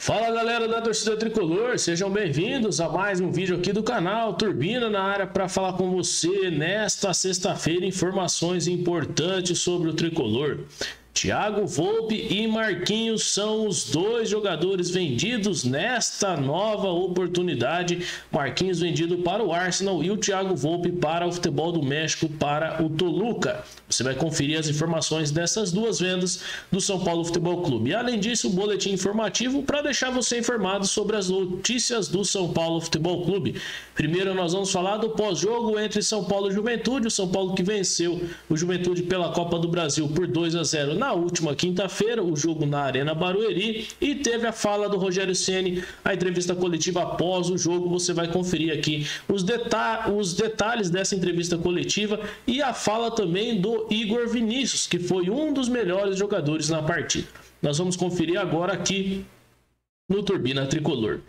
Fala galera da torcida tricolor, sejam bem-vindos a mais um vídeo aqui do canal Turbina na área para falar com você nesta sexta-feira informações importantes sobre o tricolor. Thiago Volpi e Marquinhos são os dois jogadores vendidos nesta nova oportunidade. Marquinhos vendido para o Arsenal e o Thiago Volpi para o Futebol do México, para o Toluca. Você vai conferir as informações dessas duas vendas do São Paulo Futebol Clube. E além disso, um boletim informativo para deixar você informado sobre as notícias do São Paulo Futebol Clube. Primeiro nós vamos falar do pós-jogo entre São Paulo e Juventude. O São Paulo que venceu o Juventude pela Copa do Brasil por 2-0 na última quinta-feira, o jogo na Arena Barueri, e teve a fala do Rogério Ceni, a entrevista coletiva após o jogo. Você vai conferir aqui os detalhes dessa entrevista coletiva e a fala também do Igor Vinícius, que foi um dos melhores jogadores na partida. Nós vamos conferir agora aqui no Turbina Tricolor.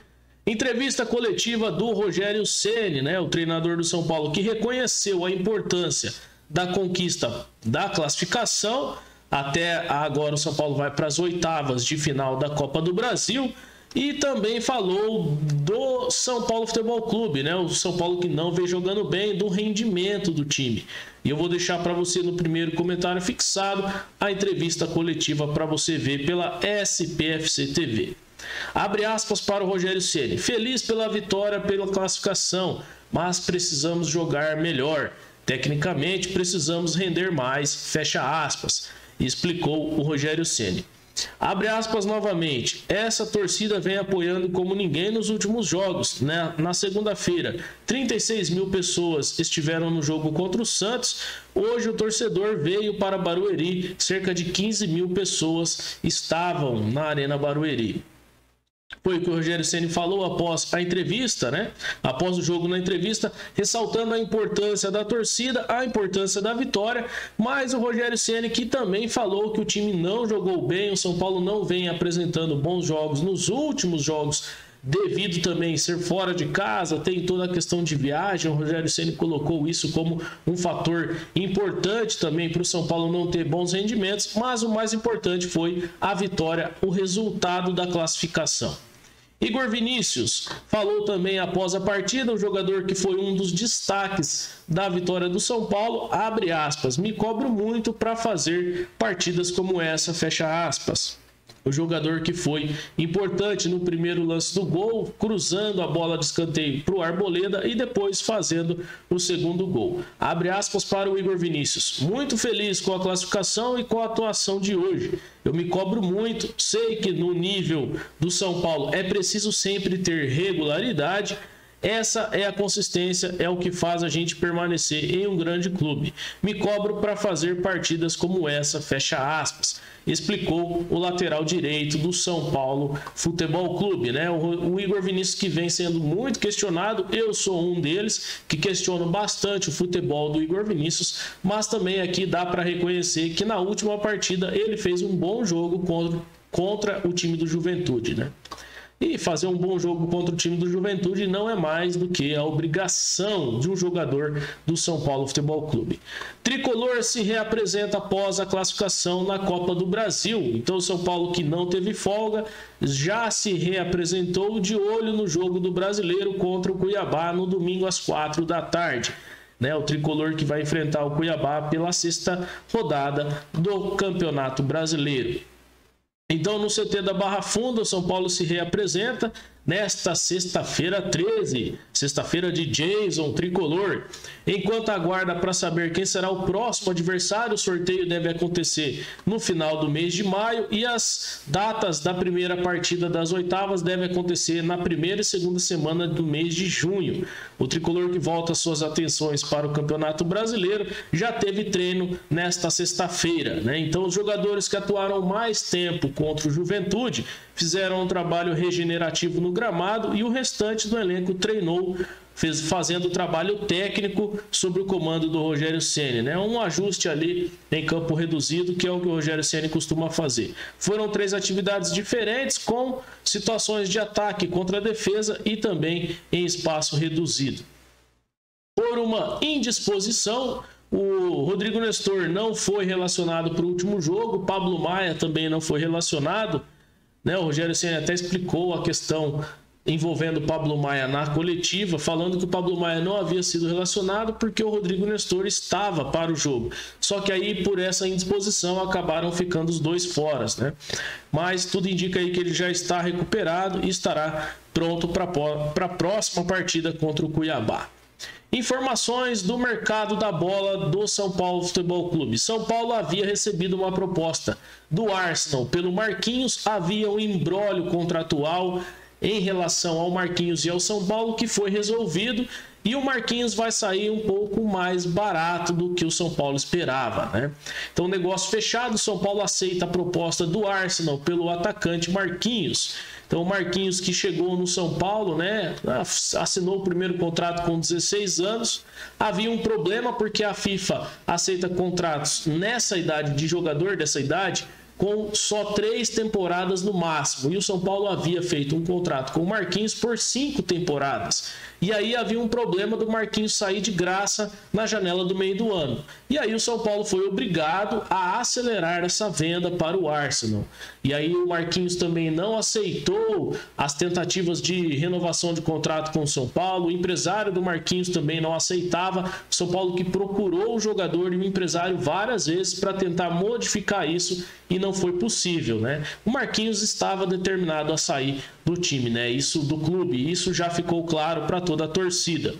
Entrevista coletiva do Rogério Ceni, o treinador do São Paulo, que reconheceu a importância da conquista da classificação. Até agora o São Paulo vai para as oitavas de final da Copa do Brasil e também falou do São Paulo Futebol Clube, o São Paulo que não vem jogando bem, do rendimento do time. E eu vou deixar para você no primeiro comentário fixado a entrevista coletiva para você ver pela SPFC TV. Abre aspas para o Rogério Ceni. Feliz pela vitória, pela classificação, mas precisamos jogar melhor. Tecnicamente precisamos render mais, fecha aspas. Explicou o Rogério Ceni. Abre aspas novamente. Essa torcida vem apoiando como ninguém nos últimos jogos. Na segunda-feira, 36 mil pessoas estiveram no jogo contra o Santos. Hoje o torcedor veio para Barueri. Cerca de 15 mil pessoas estavam na Arena Barueri. Foi o que o Rogério Ceni falou após a entrevista, após o jogo na entrevista, ressaltando a importância da torcida, a importância da vitória, mas o Rogério Ceni que também falou que o time não jogou bem, o São Paulo não vem apresentando bons jogos nos últimos jogos, devido também ser fora de casa, tem toda a questão de viagem. O Rogério Ceni colocou isso como um fator importante também para o São Paulo não ter bons rendimentos, mas o mais importante foi a vitória, o resultado da classificação. Igor Vinícius falou também após a partida, o jogador que foi um dos destaques da vitória do São Paulo, abre aspas, me cobro muito para fazer partidas como essa, fecha aspas. O jogador que foi importante no primeiro lance do gol, cruzando a bola de escanteio para o Arboleda e depois fazendo o segundo gol. Abre aspas para o Igor Vinícius. Muito feliz com a classificação e com a atuação de hoje. Eu me cobro muito, sei que no nível do São Paulo é preciso sempre ter regularidade. Essa é a consistência, é o que faz a gente permanecer em um grande clube. Me cobro para fazer partidas como essa, fecha aspas. Explicou o lateral direito do São Paulo Futebol Clube, O Igor Vinícius que vem sendo muito questionado, eu sou um deles que questiono bastante o futebol do Igor Vinícius, mas também aqui dá para reconhecer que na última partida ele fez um bom jogo contra o time do Juventude, E fazer um bom jogo contra o time do Juventude não é mais do que a obrigação de um jogador do São Paulo Futebol Clube. Tricolor se reapresenta após a classificação na Copa do Brasil. Então o São Paulo, que não teve folga, já se reapresentou de olho no jogo do Brasileiro contra o Cuiabá no domingo às 4 da tarde. O Tricolor que vai enfrentar o Cuiabá pela sexta rodada do Campeonato Brasileiro. Então, no CT da Barra Funda, o São Paulo se reapresenta nesta sexta-feira 13, sexta-feira de Jason Tricolor. Enquanto aguarda para saber quem será o próximo adversário, o sorteio deve acontecer no final do mês de maio e as datas da primeira partida das oitavas devem acontecer na primeira e segunda semana do mês de junho. O Tricolor que volta suas atenções para o Campeonato Brasileiro já teve treino nesta sexta-feira, Então, os jogadores que atuaram mais tempo contra o Juventude fizeram um trabalho regenerativo no gramado e o restante do elenco treinou, fazendo trabalho técnico sob o comando do Rogério Ceni, Um ajuste ali em campo reduzido, que é o que o Rogério Ceni costuma fazer. Foram 3 atividades diferentes com situações de ataque contra a defesa e também em espaço reduzido. Por uma indisposição, o Rodrigo Nestor não foi relacionado para o último jogo, Pablo Maia também não foi relacionado. né? O Rogério Ceni até explicou a questão envolvendo o Pablo Maia na coletiva, falando que o Pablo Maia não havia sido relacionado porque o Rodrigo Nestor estava para o jogo. Só que aí, por essa indisposição, acabaram ficando os dois fora, né? Mas tudo indica aí que ele já está recuperado e estará pronto para a próxima partida contra o Cuiabá. Informações do mercado da bola do São Paulo Futebol Clube. São Paulo havia recebido uma proposta do Arsenal pelo Marquinhos, havia um imbróglio contratual em relação ao Marquinhos e ao São Paulo que foi resolvido, e o Marquinhos vai sair um pouco mais barato do que o São Paulo esperava, né? Então, negócio fechado, o São Paulo aceita a proposta do Arsenal pelo atacante Marquinhos. Então, o Marquinhos, que chegou no São Paulo, né, assinou o primeiro contrato com 16 anos. Havia um problema porque a FIFA aceita contratos nessa idade, de jogador dessa idade, com só 3 temporadas no máximo. E o São Paulo havia feito um contrato com o Marquinhos por 5 temporadas. E aí havia um problema do Marquinhos sair de graça na janela do meio do ano. E aí o São Paulo foi obrigado a acelerar essa venda para o Arsenal. E aí o Marquinhos também não aceitou as tentativas de renovação de contrato com o São Paulo. O empresário do Marquinhos também não aceitava. O São Paulo que procurou o jogador e o empresário várias vezes para tentar modificar isso e não foi possível, né? O Marquinhos estava determinado a sair do time, né? Isso do clube, isso já ficou claro para toda a torcida.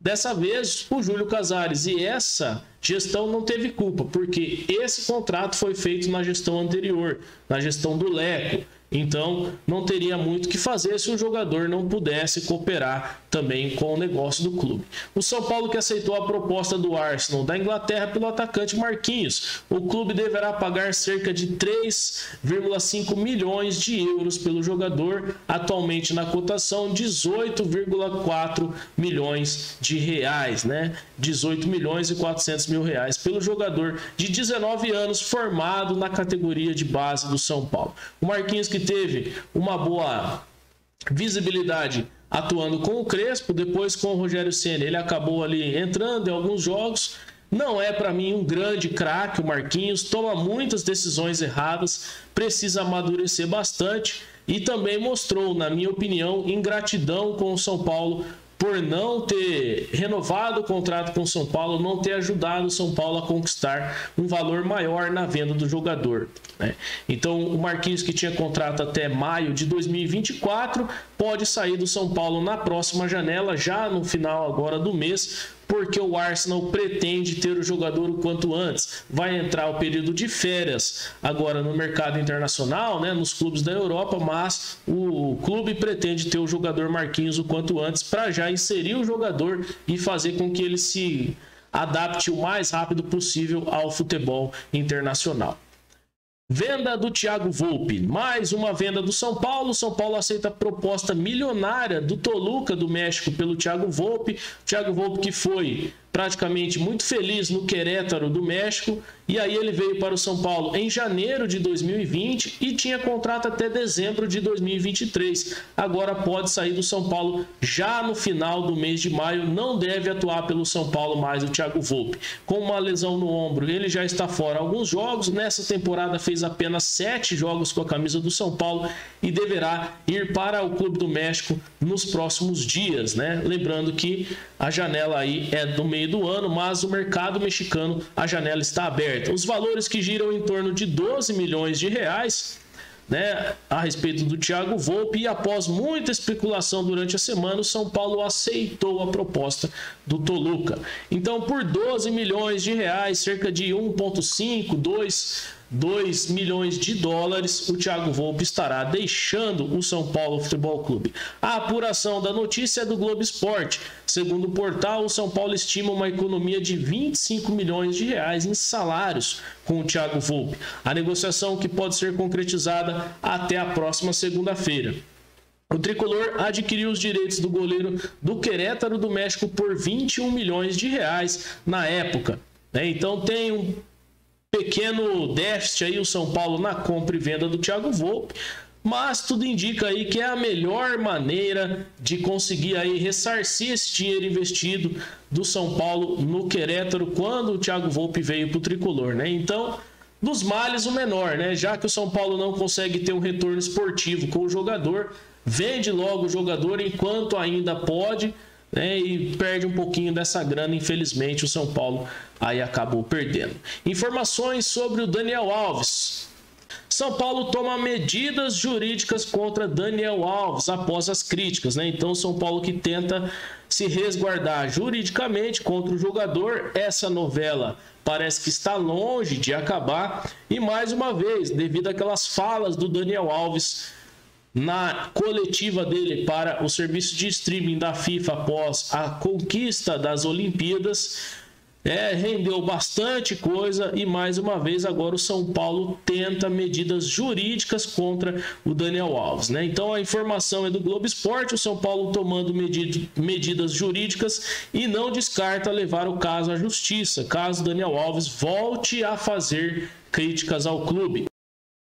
Dessa vez, o Júlio Casares e essa gestão não teve culpa, porque esse contrato foi feito na gestão anterior, na gestão do Leco. Então, não teria muito o que fazer se o jogador não pudesse cooperar também com o negócio do clube. O São Paulo que aceitou a proposta do Arsenal da Inglaterra pelo atacante Marquinhos. O clube deverá pagar cerca de 3,5 milhões de euros pelo jogador, atualmente na cotação 18,4 milhões de reais, né? 18 milhões e 400 mil reais pelo jogador de 19 anos formado na categoria de base do São Paulo. O Marquinhos que teve uma boa visibilidade atuando com o Crespo, depois com o Rogério Ceni, ele acabou ali entrando em alguns jogos. Não é para mim um grande craque o Marquinhos, toma muitas decisões erradas, precisa amadurecer bastante e também mostrou, na minha opinião, ingratidão com o São Paulo por não ter renovado o contrato com o São Paulo, não ter ajudado o São Paulo a conquistar um valor maior na venda do jogador, né? Então, o Marquinhos, que tinha contrato até maio de 2024, pode sair do São Paulo na próxima janela, já no final agora do mês, porque o Arsenal pretende ter o jogador o quanto antes. Vai entrar o período de férias agora no mercado internacional, né, nos clubes da Europa, mas o clube pretende ter o jogador Marquinhos o quanto antes para já inserir o jogador e fazer com que ele se adapte o mais rápido possível ao futebol internacional. Venda do Thiago Volpi, mais uma venda do São Paulo. São Paulo aceita a proposta milionária do Toluca do México pelo Thiago Volpi. Thiago Volpi que foi praticamente muito feliz no Querétaro do México, e aí ele veio para o São Paulo em janeiro de 2020 e tinha contrato até dezembro de 2023. Agora pode sair do São Paulo já no final do mês de maio, não deve atuar pelo São Paulo mais o Thiago Volpi. Com uma lesão no ombro, ele já está fora alguns jogos, nessa temporada fez apenas 7 jogos com a camisa do São Paulo e deverá ir para o Clube do México nos próximos dias, né? Lembrando que a janela aí é do meio do ano, mas o mercado mexicano, a janela está aberta. Os valores que giram em torno de 12 milhões de reais, né, a respeito do Thiago Volpi, e após muita especulação durante a semana, o São Paulo aceitou a proposta do Toluca. Então, por 12 milhões de reais, cerca de 1,5, 2 milhões de dólares, o Thiago Volpi estará deixando o São Paulo Futebol Clube. A apuração da notícia é do Globo Esporte. Segundo o portal, o São Paulo estima uma economia de 25 milhões de reais em salários com o Thiago Volpi. A negociação que pode ser concretizada até a próxima segunda-feira. O tricolor adquiriu os direitos do goleiro do Querétaro do México por 21 milhões de reais na época, né? Então tem um pequeno déficit aí o São Paulo na compra e venda do Thiago Volpi, mas tudo indica aí que é a melhor maneira de conseguir aí ressarcir esse dinheiro investido do São Paulo no Querétaro quando o Thiago Volpi veio para o tricolor, né? Então dos males o menor, né? Já que o São Paulo não consegue ter um retorno esportivo com o jogador, vende logo o jogador enquanto ainda pode, né? E perde um pouquinho dessa grana, infelizmente o São Paulo aí acabou perdendo. Informações sobre o Daniel Alves. São Paulo toma medidas jurídicas contra Daniel Alves após as críticas, né? Então, São Paulo que tenta se resguardar juridicamente contra o jogador. Essa novela parece que está longe de acabar. E mais uma vez, devido àquelas falas do Daniel Alves na coletiva dele para o serviço de streaming da FIFA após a conquista das Olimpíadas, rendeu bastante coisa e mais uma vez agora o São Paulo tenta medidas jurídicas contra o Daniel Alves, né? Então a informação é do Globo Esporte, o São Paulo tomando medidas jurídicas e não descarta levar o caso à justiça, caso Daniel Alves volte a fazer críticas ao clube.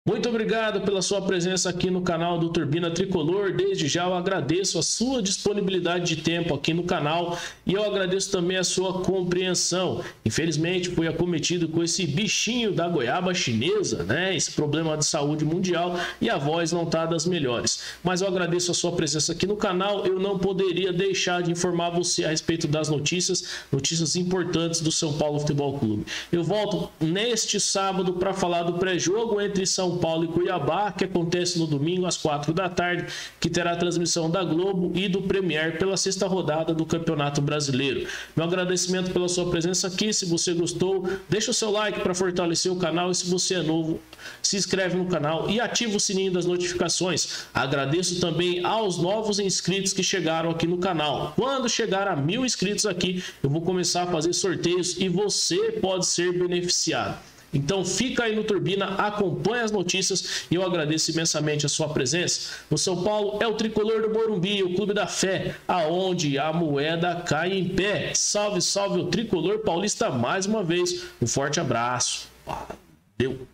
Muito obrigado pela sua presença aqui no canal do Turbina Tricolor. Desde já eu agradeço a sua disponibilidade de tempo aqui no canal e eu agradeço também a sua compreensão. Infelizmente fui acometido com esse bichinho da goiaba chinesa, né? Esse problema de saúde mundial e a voz não está das melhores. Mas eu agradeço a sua presença aqui no canal. Eu não poderia deixar de informar você a respeito das notícias importantes do São Paulo Futebol Clube. Eu volto neste sábado para falar do pré-jogo entre São Paulo e Cuiabá, que acontece no domingo às 4 da tarde, que terá a transmissão da Globo e do Premier pela sexta rodada do Campeonato Brasileiro. Meu agradecimento pela sua presença aqui. Se você gostou, deixa o seu like para fortalecer o canal e se você é novo, se inscreve no canal e ativa o sininho das notificações. Agradeço também aos novos inscritos que chegaram aqui no canal. Quando chegar a 1000 inscritos aqui, eu vou começar a fazer sorteios e você pode ser beneficiado. Então fica aí no Turbina, acompanha as notícias e eu agradeço imensamente a sua presença. O São Paulo é o tricolor do Morumbi, o clube da fé, aonde a moeda cai em pé. Salve, salve o tricolor paulista mais uma vez. Um forte abraço. Valeu!